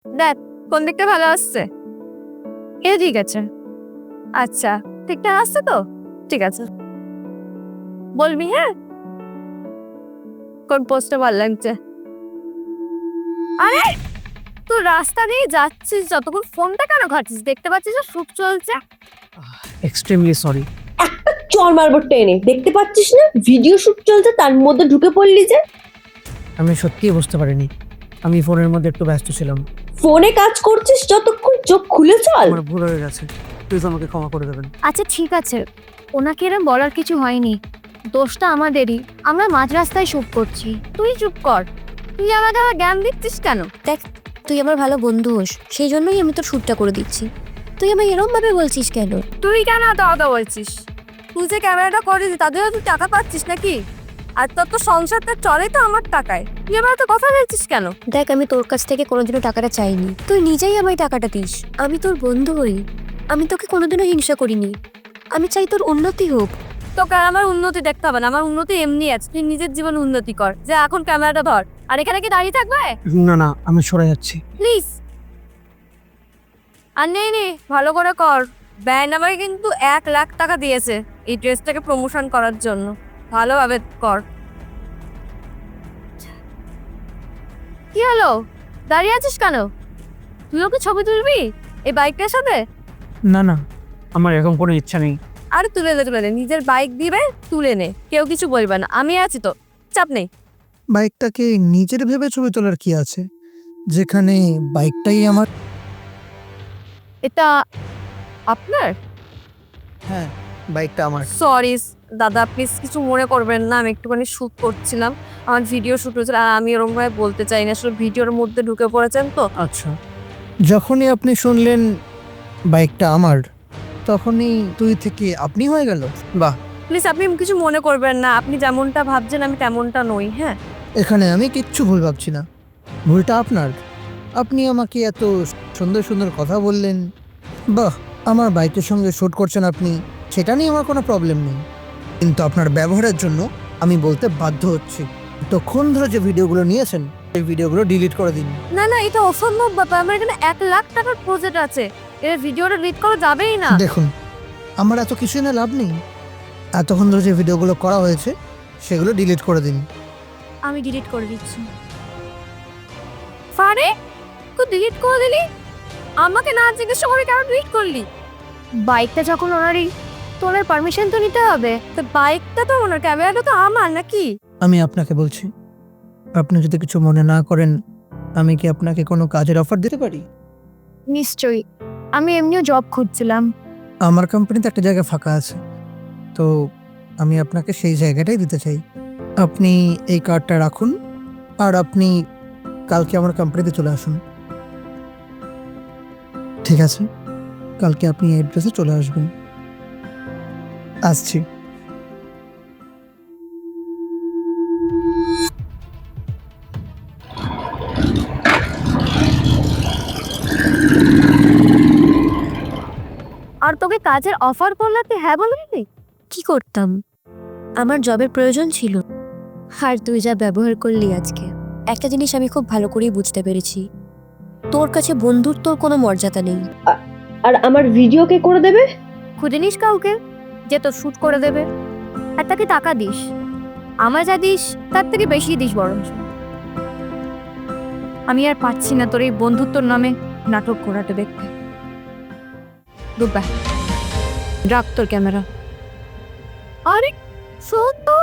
দেখ কোন দিকটা ভালো আসছে। এ ঠিক আছে। আচ্ছা ঠিকঠাক আসছে তো? ঠিক আছে, বলবি হ্যাঁ কোন পোস্টটা ভালো লাগছে। আরে তুই রাস্তা দিয়ে যাচ্ছিস যতক্ষণ ফোনটা কেন ঘাটছিস? দেখতে পাচ্ছিস যে শুট চলছে। Extremely sorry. একটা চর মারবো টেনে, দেখতে পাচ্ছিস না ভিডিও শুট চলছে, তার মধ্যে ঢুকে পড়লি যে। আমি সত্যিই বুঝতে পারিনি, আমি ফোনের মধ্যে একটু ব্যস্ত ছিলাম। ফোনে কাজ করছিস যতক্ষণ, চোখ খুলে চল। আমার ভুল হয়ে গেছে, প্লিজ আমাকে ক্ষমা করে দেবেন। আচ্ছা ঠিক আছে, ওনাকে এরম বলার কিছু হয়নি, দোষটা আমাদেরই। আমরা মাঝ রাস্তায় শুট করছি, তুই চুপ কর। তুই আমাকে আবার জ্ঞান দিচ্ছিস কেন? দেখ, তুই আমার ভালো বন্ধু হোস, সেই জন্যই আমি তোর শ্যুটটা করে দিচ্ছি। তুই আমায় এরম ভাবে বলছিস কেন? তুই কেন এত কথা বলছিস? তুই যে ক্যামেরাটা করিস তাদেরও তুই টাকা পাচ্ছিস নাকি? আর তোর তো সংসারটা চলে তো আমার টাকায়, তুই আমার তো কথা বলছিস কেন? দেখ, আমি তোর কাছ থেকে কোনোদিনও টাকাটা চাইনি, তুই নিজেই আমায় টাকাটা দিস। আমি তোর বন্ধু হই, আমি তোকে কোনোদিনও হিংসা করিনি। আমি চাই তোর উন্নতি হোক। তোকে আর আমার উন্নতি দেখতে হবে না, আমার উন্নতি এমনি আছে। তুই নিজের জীবন উন্নতি কর, যে এখন ক্যামেরাটা ধর। আর এখানে কি দাঁড়িয়ে থাকবে? না না, আমি সরে যাচ্ছি। প্লিজ। আর নে ভালো করে কর। ব্যান্ড আমাকে কিন্তু 1,00,000 টাকা দিয়েছে এই ড্রেসটাকে প্রমোশন করার জন্য। ভালোভাবে কর। কি হলো, দাঁড়িয়ে আছিস কেন? তুইও কি ছবি তুলবি এই বাইকটার সাথে? না না, আমার এরকম কোনো ইচ্ছা নেই। আর তুলে নে, নিজের বাইক দিবে তুলে নে, কেউ কিছু বলবে না, আমি আছি তো, চাপ নেই। বাইকটাকে নিজের ভেবে ছবি তোলার কি আছে, যেখানে বাইকটাই আমার। এটা আপনার? হ্যাঁ, বাইকটা আমার। সরি দাদা, প্লিজ কিছু মনে করবেন না, আমি একটুখানি শ্যুট করছিলাম, আমার ভিডিও শ্যুট হয়েছিল। আর আমি ওরকম ভাবে বলতে চাই না, আসলে ভিডিওর মধ্যে ঢুকে পড়েছেন তো। আচ্ছা, যখনই আপনি শুনলেন বাইকটা আমার, তখনই তুই থেকে আপনি হয়ে গেল। বাহ, প্লিজ আপনি কিছু মনে করবেন না, আপনি যেমনটা ভাবছেন আমি তেমনটা নই। হ্যাঁ এখানে আমি কিচ্ছু ভুল ভাবছি না, ভুলটা আপনার। আপনি আমাকে এত সুন্দর সুন্দর কথা বললেন। বাহ, আমার বাইকের সঙ্গে শ্যুট করছেন আপনি, সেটা নিয়ে আমার কোনো প্রবলেম নেই। কিন্তু আপনার ব্যবহারের জন্য আমি বলতে বাধ্য হচ্ছি, এতক্ষণ ধরে যে ভিডিওগুলো নিয়েছেন সেই ভিডিওগুলো ডিলিট করে দিন। না না, এটা অসম্ভব ব্যাপার। আমার এখানে 1,00,000 টাকার প্রজেক্ট আছে, এর ভিডিওটা ডিলিট করা যাবেই না। দেখুন, আমার এত কিছু না লাভ নেই, এতক্ষণ ধরে যে ভিডিওগুলো করা হয়েছে সেগুলো ডিলিট করে দিন। আমি ডিলিট করে দিচ্ছি। ফারে, তুই ডিলিট করে দিলি? আমাকে না জিজ্ঞেস করে কেন ডিলিট করলি? বাইকটা যখন ওনারই, তোর পারমিশন তো নিতে হবে। তো বাইকটা তো ওনার, ক্যামেরাটা তো আমার নাকি? আমি আপনাকে বলছি, আপনি যদি কিছু মনে না করেন, আমি কি আপনাকে কোনো কাজের অফার দিতে পারি? নিশ্চয়ই, আমি এমনিও জব খুঁজছিলাম। আমার কোম্পানিতে একটা জায়গা ফাঁকা আছে, তো আমি আপনাকে সেই জায়গাটাই দিতে চাই। আপনি এই কার্ডটা রাখুন, আর আপনি কালকে আমার কোম্পানিতে চলে আসুন। ঠিক আছে, কালকে আপনি এই অ্যাড্রেসে চলে আসবেন। আসছি। আর তোকে কাজের অফার করলে তুই হ্যাঁ বলবি? কি করতাম, আমার জবের প্রয়োজন ছিল। আর তুই যা ব্যবহার করলি আজকে, একটা জিনিস আমি খুব ভালো করেই বুঝতে পেরেছি, তোর কাছে বন্ধুত্বর কোনো মর্যাদা নেই। আর আমার ভিডিও কে করে দেবে? খুঁজে নিস কাউকে যে তোর শ্যুট করে দেবে, আর তাকে টাকা দিস। আমার যা দিস তার থেকে বেশি দিস বরং। আমি আর পাচ্ছি না তোর এই বন্ধুত্বর নামে নাটক করাতে দেখতে। গুড বাই, রাখ তোর ক্যামেরা। আরে শোন তো,